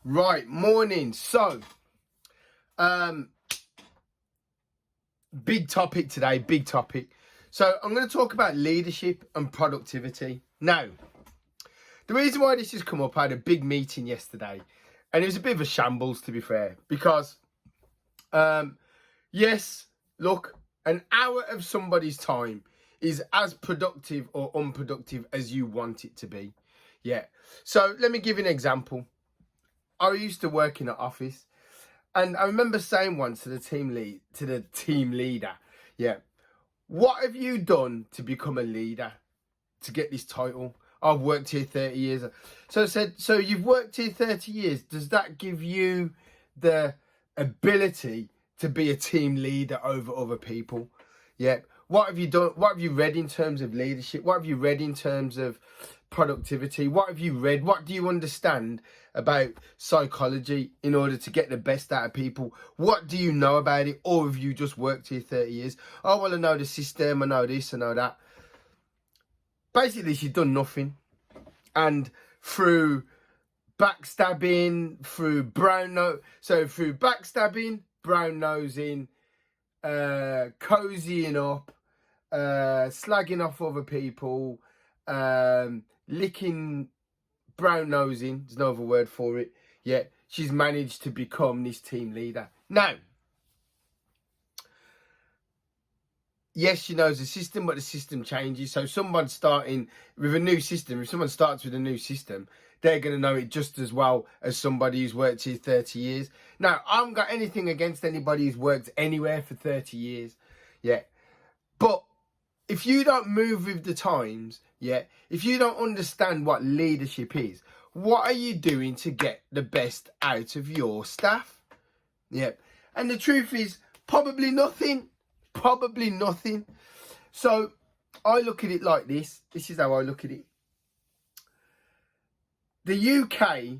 Right, morning. So, big topic today, big topic. So, I'm going to talk about leadership and productivity. Now, the reason why this has come up, I had a big meeting yesterday, and it was a bit of a shambles, to be fair, because, yes, look, an hour of somebody's time is as productive or unproductive as you want it to be. Yeah. So, let me give you an example. I used to work in an office, and I remember saying once to the team leader, yeah, what have you done to become a leader, to get this title? I've worked here 30 years. So I said, so you've worked here 30 years. Does that give you the ability to be a team leader over other people? Yeah. What have you done? What have you read in terms of leadership? What have you read in terms of productivity? What have you read? What do you understand about psychology in order to get the best out of people? What do you know about it? Or have you just worked here 30 years? Oh, well, I know the system. I know this, I know that. Basically, she's done nothing. And through backstabbing, through through backstabbing, brown nosing, cozying up, slagging off other people, licking, brown nosing, there's no other word for it, yet she's managed to become this team leader. Now, yes, she knows the system, but the system changes. So someone starting with a new system, if someone starts with a new system, they're going to know it just as well as somebody who's worked here 30 years. Now, I haven't got anything against anybody who's worked anywhere for 30 years. Yeah. But if you don't move with the times, yeah, if you don't understand what leadership is, what are you doing to get the best out of your staff? Yeah. And the truth is, probably nothing. Probably nothing. So I look at it like this. This is how I look at it. The UK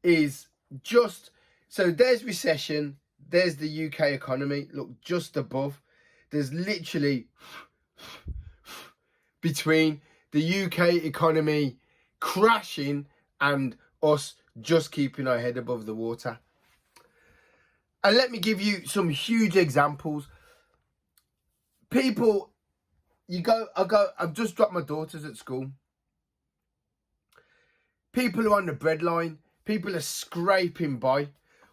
is just, so there's recession, there's the UK economy, look, just above. There's literally between the UK economy crashing and us just keeping our head above the water. And let me give you some huge examples. People, I've just dropped my daughters at school. People are on the breadline. People are scraping by.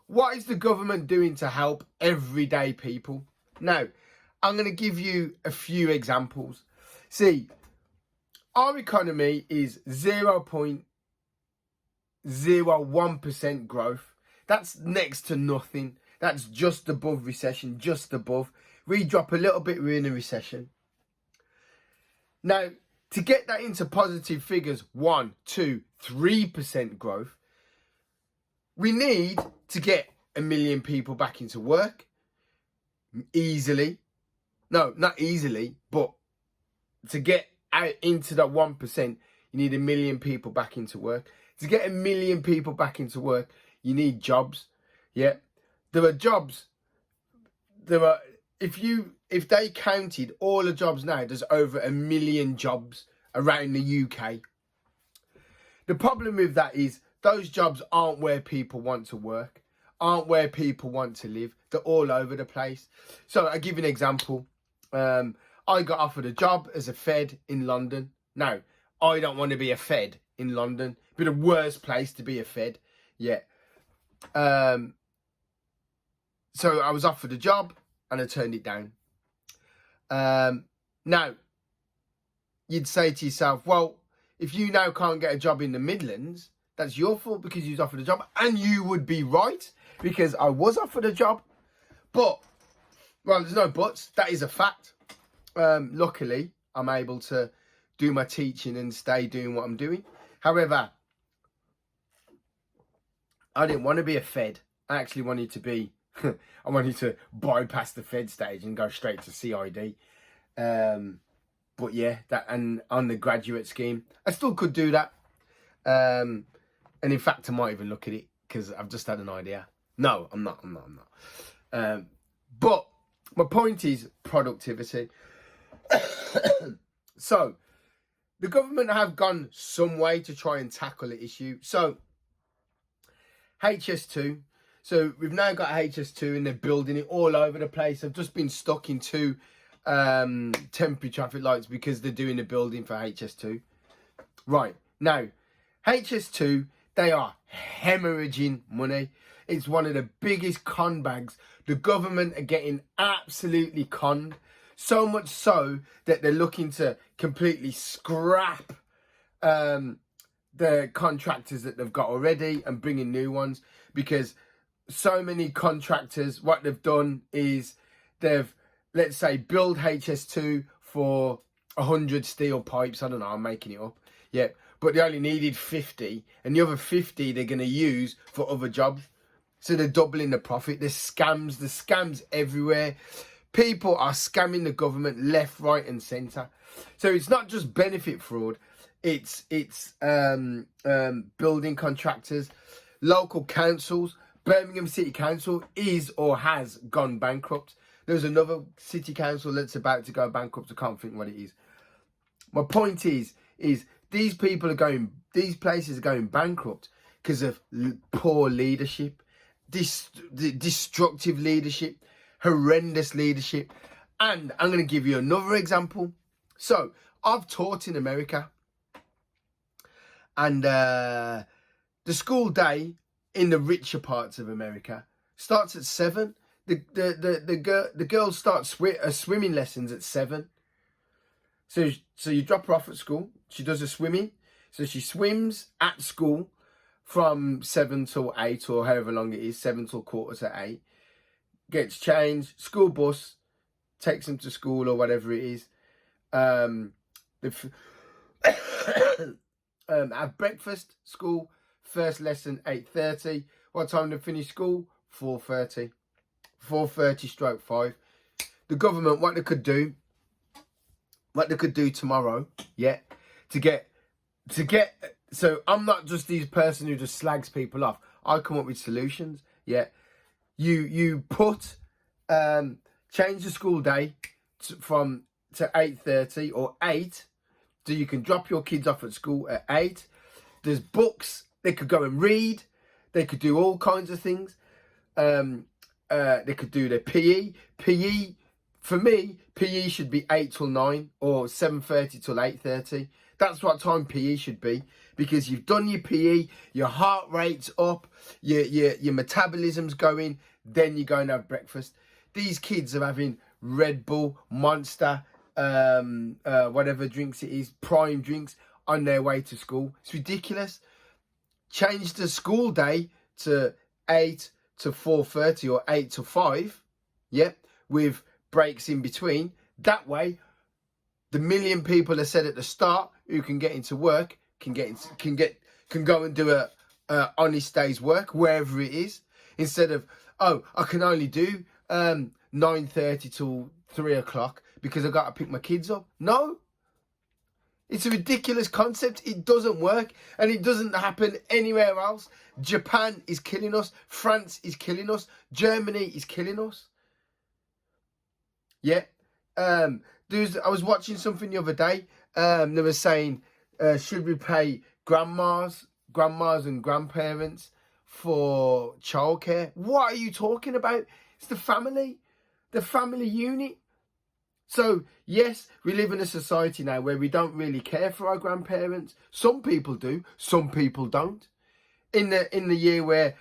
What is the government doing to help everyday people? Now, I'm going to give you a few examples. See, our economy is 0.01% growth. That's next to nothing. That's just above recession, just above. We drop a little bit, we're in a recession. Now, to get that into positive figures, 1, 2, 3% growth, we need to get 1 million people back into work easily. No, not easily, but to get out into that 1%, you need 1 million people back into work. To get 1 million people back into work, you need jobs. Yeah, there are jobs. If they counted all the jobs now, there's over 1 million jobs around the UK. The problem with that is those jobs aren't where people want to work, aren't where people want to live. They're all over the place. So I'll give you an example. I got offered a job as a Fed in London. Now, I don't want to be a Fed in London. It'd be the worst place to be a Fed. Yeah. So I was offered a job and I turned it down. Now, you'd say to yourself, well, if you now can't get a job in the Midlands, that's your fault because you was offered a job. And you would be right, because I was offered a job. But, well, there's no buts. That is a fact. Luckily, I'm able to do my teaching and stay doing what I'm doing. However, I didn't want to be a Fed. I actually wanted to be, I wanted to bypass the Fed stage and go straight to CID. But yeah, that, and on the graduate scheme, I still could do that. And in fact, I might even look at it because I've just had an idea. No, I'm not. But my point is productivity. So the government have gone some way to try and tackle the issue. So HS2. So we've now got HS2 and they're building it all over the place. I've just been stuck in two temporary traffic lights because they're doing the building for HS2. Right, now, HS2, they are hemorrhaging money. It's one of the biggest con bags. The government are getting absolutely conned. So much so that they're looking to completely scrap the contractors that they've got already and bring in new ones, because so many contractors, what they've done is they've, let's say, build HS2 for 100 steel pipes. I don't know, I'm making it up. Yeah, but they only needed 50, and the other 50 they're going to use for other jobs. So they're doubling the profit. There's scams everywhere. People are scamming the government left, right and centre. So it's not just benefit fraud. It's building contractors, local councils. Birmingham City Council is or has gone bankrupt. There's another city council that's about to go bankrupt. I can't think what it is. My point is these places are going bankrupt because of poor leadership, destructive leadership, horrendous leadership. And I'm going to give you another example. So I've taught in America, and the school day in the richer parts of America starts at 7. The girls start swimming lessons at 7. So you drop her off at school. She does her swimming. So she swims at school from 7 till 8, or however long it is, 7 till 7:45. Gets changed. School bus takes them to school or whatever it is. Have breakfast, school, first lesson 8:30. What time they finish school? 4:30. 4:30/5. The government, what they could do tomorrow, yeah, to get. So I'm not just this person who just slags people off. I come up with solutions. Yeah, you put change the school day to 8:30 or 8. So you can drop your kids off at school at 8. There's books they could go and read. They could do all kinds of things. They could do their PE. PE, for me, PE should be 8 till 9 or 7:30 till 8:30. That's what time PE should be, because you've done your PE, your heart rate's up, your metabolism's going, then you go and have breakfast. These kids are having Red Bull, Monster, whatever drinks it is, prime drinks on their way to school. It's ridiculous. Change the school day to 8 to 4:30 or 8 to 5, yeah, with breaks in between. That way, the million people I said at the start who can get into work can go and do a honest day's work wherever it is, instead of, oh, I can only do 9:30 till 3 o'clock because I got to pick my kids up. No, it's a ridiculous concept. It doesn't work, and it doesn't happen anywhere else. Japan is killing us. France is killing us. Germany is killing us. Yeah. I was watching something the other day. They were saying, should we pay grandmas and grandparents for childcare? What are you talking about? It's the family unit. So, yes, we live in a society now where we don't really care for our grandparents. Some people do, some people don't. In the year where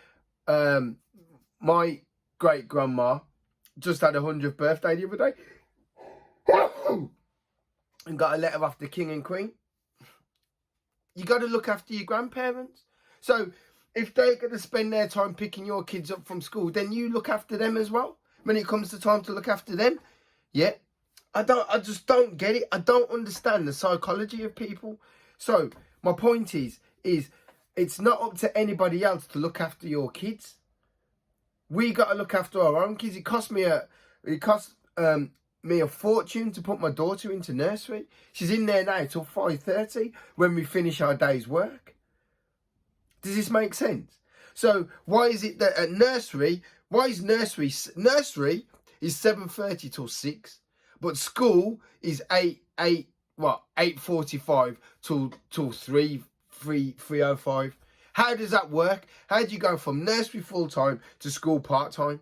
my great grandma just had her 100th birthday the other day and got a letter off the King and Queen. You got to look after your grandparents. So if they're going to spend their time picking your kids up from school, then you look after them as well when it comes to time to look after them. Yeah. I just don't get it. I don't understand the psychology of people. So my point is it's not up to anybody else to look after your kids. We got to look after our own kids. It cost me a fortune to put my daughter into nursery. She's in there now till 5:30 when we finish our day's work. Does this make sense? So why is it that at nursery, nursery is 7:30 till 6, but school is 8:45 till 3:05. How does that work? How do you go from nursery full-time to school part-time?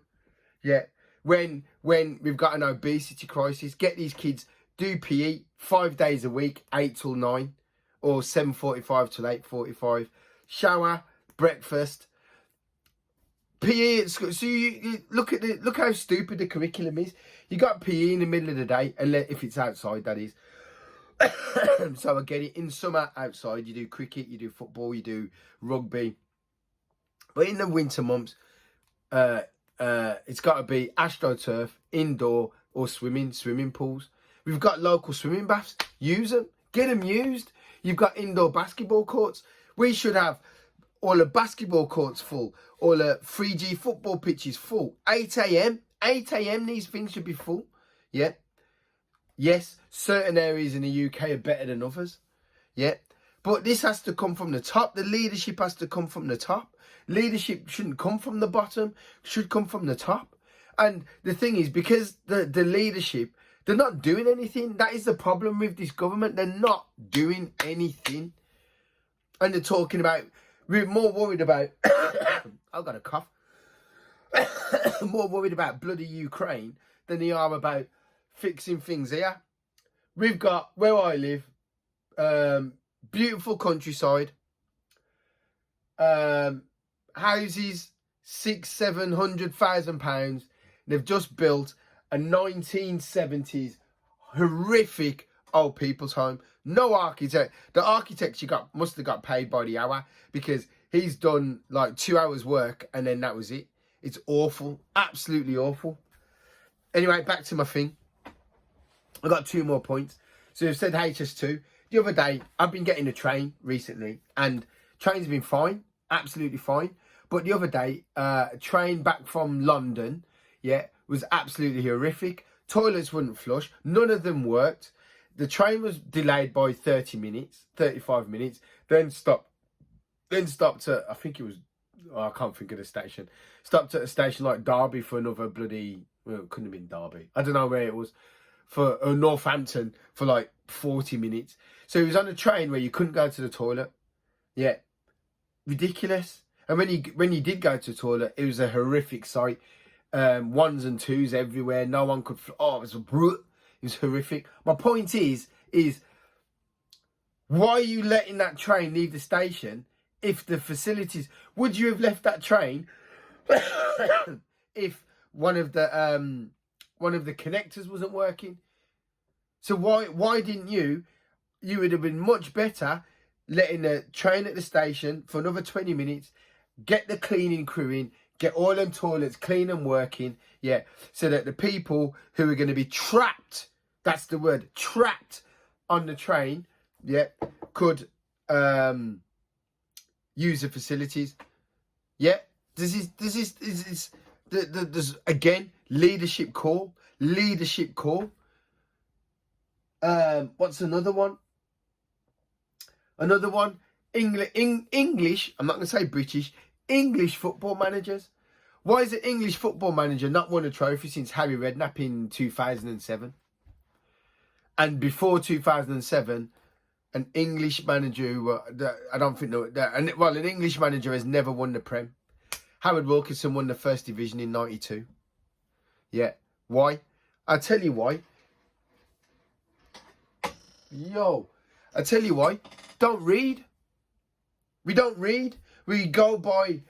Yeah. When we've got an obesity crisis, get these kids, do PE 5 days a week, 8 till 9, or 7:45 till 8:45. Shower, breakfast, PE at school. So you look how stupid the curriculum is. You got PE in the middle of the day, if it's outside, that is. So I get it. In summer, outside, you do cricket, you do football, you do rugby. But in the winter months, it's got to be AstroTurf, indoor, or swimming pools. We've got local swimming baths. Use them. Get them used. You've got indoor basketball courts. We should have all the basketball courts full. All the 3G football pitches full. 8 a.m. 8 a.m. these things should be full. Yeah. Yes, certain areas in the UK are better than others. Yeah. But this has to come from the top. The leadership has to come from the top. Leadership shouldn't come from the bottom. Should come from the top. And the thing is, because the leadership, they're not doing anything. That is the problem with this government. They're not doing anything. And they're talking about, we're more worried about, I've got a cough, more worried about bloody Ukraine than they are about fixing things here. We've got, where I live, beautiful countryside, houses, 600,000-700,000 pounds. They've just built a 1970s horrific old people's home. No architect. The architect must have got paid by the hour, because he's done like 2 hours work and then that was it. It's awful. Absolutely awful. Anyway, back to my thing. I got 2 more points. So I've said HS2. The other day, I've been getting a train recently, and train's been fine. Absolutely fine. But the other day, a train back from London, yeah, was absolutely horrific. Toilets wouldn't flush. None of them worked. The train was delayed by 30 minutes, 35 minutes, then stopped at, I think it was, I can't think of the station. Stopped at a station like Derby for another bloody, well, it couldn't have been Derby. I don't know where it was. For Northampton for like 40 minutes. So he was on a train where you couldn't go to the toilet. Yeah. Ridiculous. And when you did go to the toilet, it was a horrific sight. Ones and twos everywhere. No one could, it was horrific. My point is why are you letting that train leave the station if the facilities, would you have left that train if one of the connectors wasn't working? So why didn't you would have been much better letting the train at the station for another 20 minutes, get the cleaning crew in, get all them toilets clean and working, yeah, so that the people who are going to be trapped, that's the word, trapped on the train, yeah, could use the facilities. Yeah, this is there's again leadership call. What's another one? English, I'm not going to say British, English football managers. Why is an English football manager not won a trophy since Harry Redknapp in 2007? And before 2007, an English manager, I don't think, an English manager has never won the Prem. Howard Wilkinson won the First Division in 92. Yeah. Why? I'll tell you why. I tell you why. Don't read. We don't read. We go by,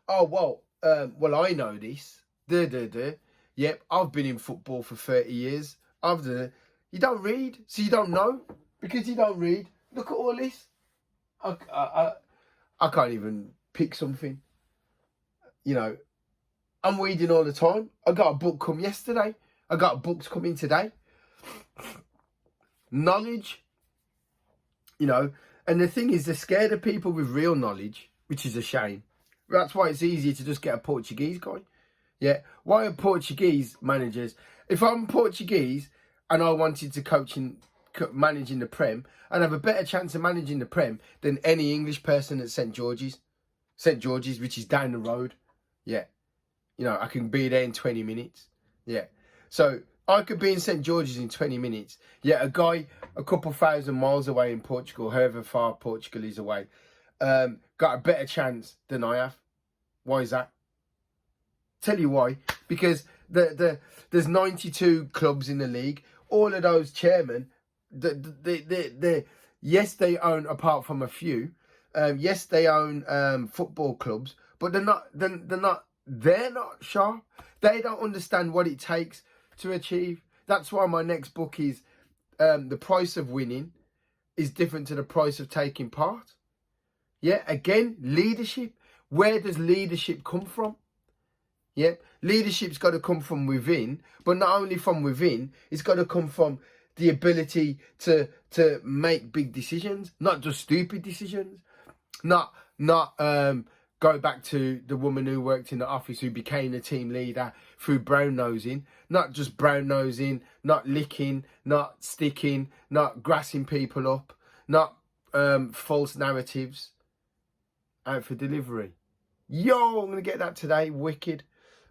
oh, well, I know this. Yep, I've been in football for 30 years. You don't read, so you don't know. Because you don't read. Look at all this. I can't even pick something. You know, I'm reading all the time. I got a book come yesterday. I got books coming today. Knowledge. You know, and the thing is, they're scared of people with real knowledge, which is a shame. That's why it's easier to just get a Portuguese guy. Yeah. Why are Portuguese managers? If I'm Portuguese and I wanted to coach in managing the Prem, I'd have a better chance of managing the Prem than any English person at St George's. St George's, which is down the road. Yeah. You know, I can be there in 20 minutes. Yeah. So I could be in St George's in 20 minutes. Yeah, a guy a couple thousand miles away in Portugal, however far Portugal is away, got a better chance than I have. Why is that? Tell you why. Because there's 92 clubs in the league. All of those chairmen, yes, they own, apart from a few, yes, they own football clubs, but they're not sharp. They don't understand what it takes to achieve. That's why my next book is The Price of Winning is Different to the Price of Taking Part. Yeah, again, leadership. Where does leadership come from? Yeah, leadership's got to come from within, but not only from within, it's got to come from the ability to make big decisions, not just stupid decisions. Not go back to the woman who worked in the office who became the team leader through brown nosing. Not just brown nosing, not licking, not sticking, not grassing people up, not false narratives. Out for delivery. Yo, I'm gonna get that today. Wicked.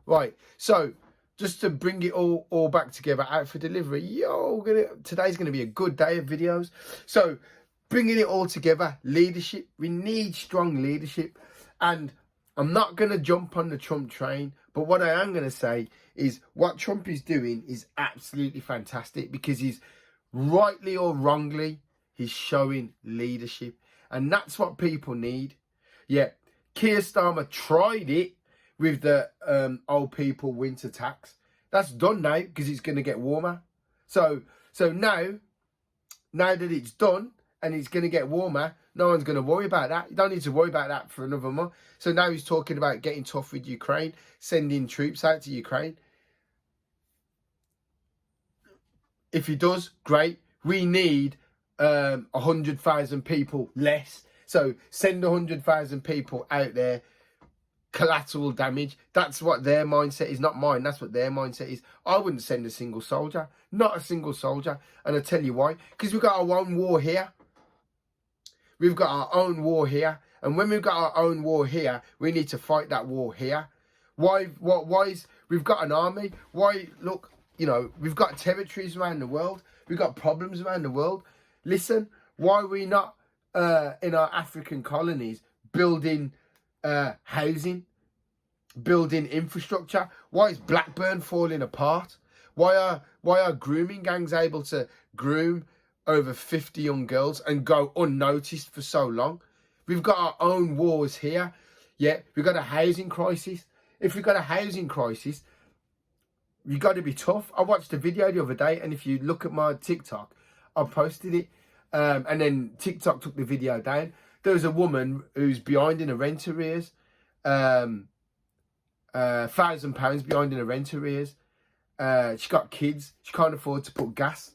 Right. So just to bring it all back together, out for delivery. Yo, today's gonna be a good day of videos. So bringing it all together, leadership. We need strong leadership. And I'm not going to jump on the Trump train, but what I am going to say is what Trump is doing is absolutely fantastic, because he's, rightly or wrongly, he's showing leadership. And that's what people need. Yeah, Keir Starmer tried it with the old people winter tax. That's done now because it's going to get warmer. So now that it's done, and it's going to get warmer, no one's going to worry about that. You don't need to worry about that for another month. So now he's talking about getting tough with Ukraine, sending troops out to Ukraine. If he does, great. We need 100,000 people less. So send 100,000 people out there. Collateral damage. That's what their mindset is, not mine. That's what their mindset is. I wouldn't send a single soldier. Not a single soldier. And I'll tell you why. Because we've got our own war here. We've got our own war here. And when we've got our own war here, we need to fight that war here. Why is, we've got an army. Why, look, you know, we've got territories around the world. We've got problems around the world. Listen, why are we not in our African colonies building housing, building infrastructure? Why is Blackburn falling apart? Why are grooming gangs able to groom over 50 young girls and go unnoticed for so long? We've got our own wars here. Yeah, we've got a housing crisis. If we've got a housing crisis, you've got to be tough. I watched a video the other day, and if you look at my TikTok, I posted it, and then TikTok took the video down. There was a woman who's behind in her rent arrears, £1,000 behind in her rent arrears. She got kids. She can't afford to put gas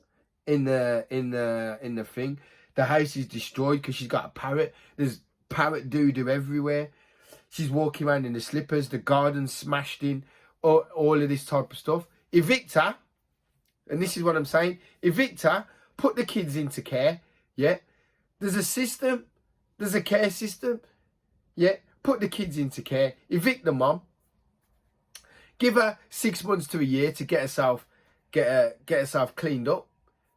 in the thing. The house is destroyed because she's got a parrot. There's parrot doo-doo everywhere. She's walking around in the slippers. The garden's smashed in. All of this type of stuff. Evict her. And this is what I'm saying. Evict her. Put the kids into care. Yeah. There's a system. There's a care system. Yeah. Put the kids into care. Evict the mom. Give her 6 months to a year to get herself cleaned up.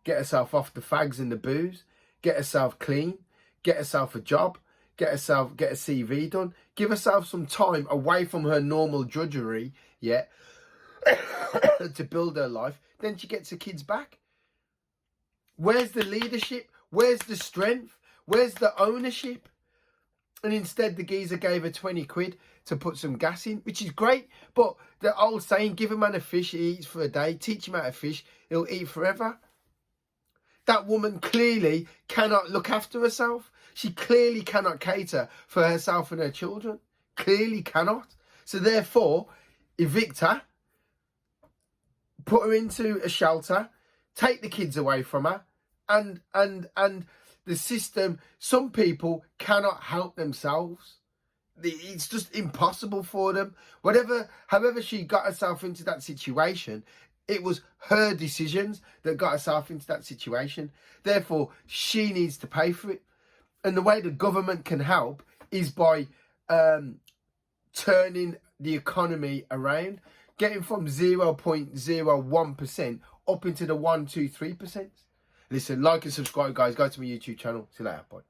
Get herself off the fags and the booze. Get herself clean. Get herself a job. Get a CV done. Give herself some time away from her normal drudgery, yeah, to build her life. Then she gets her kids back. Where's the leadership? Where's the strength? Where's the ownership? And instead, the geezer gave her 20 quid to put some gas in, which is great. But the old saying, give a man a fish, he eats for a day. Teach him how to fish, he'll eat forever. That woman clearly cannot look after herself. She clearly cannot cater for herself and her children. Clearly cannot. So therefore, evict her, put her into a shelter, take the kids away from her, and the system, some people cannot help themselves. It's just impossible for them. However she got herself into that situation, it was her decisions that got herself into that situation. Therefore, she needs to pay for it. And the way the government can help is by turning the economy around, getting from 0.01% up into the 1, 2, 3%. Listen, like and subscribe, guys. Go to my YouTube channel. See you later. Bye.